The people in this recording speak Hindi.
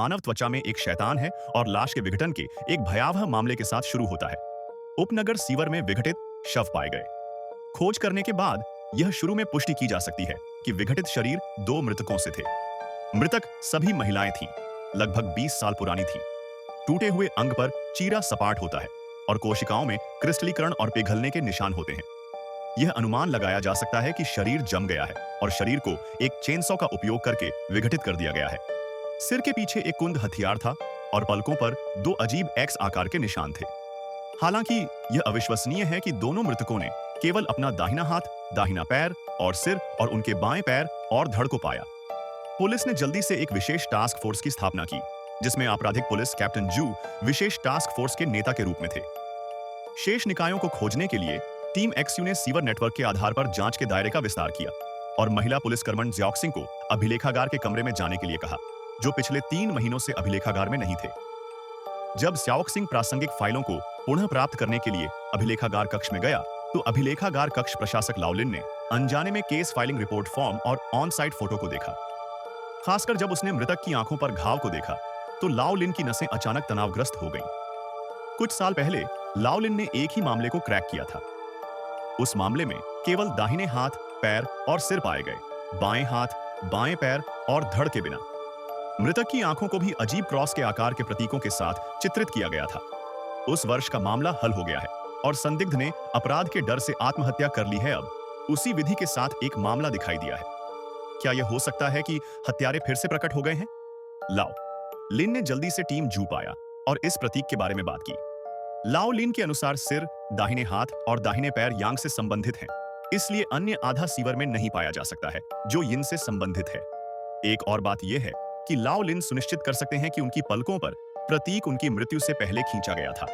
मानव त्वचा में एक शैतान है और लाश के विघटन के एक भयावह मामले के साथ शुरू होता है। उपनगर सीवर में विघटित शव पाए गए। खोज करने के बाद यह शुरू में पुष्टि की जा सकती है कि विघटित शरीर दो मृतकों से थे। मृतक सभी महिलाएं थीं, लगभग 20 साल पुरानी थीं। टूटे हुए अंग पर चीरा सपाट होता है और कोशिकाओं में क्रिस्टलीकरण और पिघलने के निशान होते हैं। यह अनुमान लगाया जा सकता है कि शरीर जम गया है और शरीर को एक चेनसॉ का उपयोग करके विघटित कर दिया गया है। सिर के पीछे एक कुंद हथियार था और पलकों पर दो अजीब एक्स आकार के निशान थे। हालांकि यह अविश्वसनीय है कि दोनों मृतकों ने केवल अपना दाहिना हाथ, दाहिना पैर और सिर और उनके बाएं पैर और धड़ को पाया। पुलिस ने जल्दी से एक विशेष टास्क फोर्स की स्थापना की, जिसमें आपराधिक पुलिस कैप्टन जू विशेष टास्क फोर्स के नेता के रूप में थे। शेष निकायों को खोजने के लिए टीम एक्सयू ने सीवर नेटवर्क के आधार पर जांच के दायरे का विस्तार किया और महिला पुलिस कर्मण ज्याओक्सिंग को अभिलेखागार के कमरे में जाने के लिए कहा, जो पिछले 3 महीनों से अभिलेखागार में नहीं थे। जब ज्याओक्सिंग प्रासंगिक फाइलों को पुनः प्राप्त करने के लिए अभिलेखागार कक्ष में गया, तो अभिलेखागार कक्ष प्रशासक लाओलिन ने अनजाने में केस फाइलिंग रिपोर्ट फॉर्म और ऑन साइट फोटो को देखा। खासकर जब उसने मृतक की आंखों पर घाव को देखा, तो लाओलिन की नसें अचानक तनावग्रस्त हो गईं। कुछ साल पहले लाओलिन ने एक ही मामले को क्रैक किया था। उस मामले में केवल दाहिने हाथ, पैर और सिर पाए गए, बाएं हाथ, बाएं पैर और धड़ के बिना। मृतक की आंखों को भी अजीब क्रॉस के आकार के प्रतीकों के साथ चित्रित किया गया था। उस वर्ष का मामला हल हो गया है और संदिग्ध ने अपराध के डर से आत्महत्या कर ली है। अब उसी विधि के साथ एक मामला दिखाई दिया है। क्या यह हो सकता है कि हत्यारे फिर से प्रकट हो गए हैं? लाओ लिन ने जल्दी से टीम जू पाया और इस प्रतीक के बारे में बात की। लाओ लिन के अनुसार सिर, दाहिने हाथ और दाहिने पैर यांग से संबंधित हैं, इसलिए अन्य आधा सीवर में नहीं पाया जा सकता है जो यिन से संबंधित है। एक और बात यह है कि लाओ लिन सुनिश्चित कर सकते हैं कि उनकी पलकों पर प्रतीक उनकी मृत्यु से पहले खींचा गया था।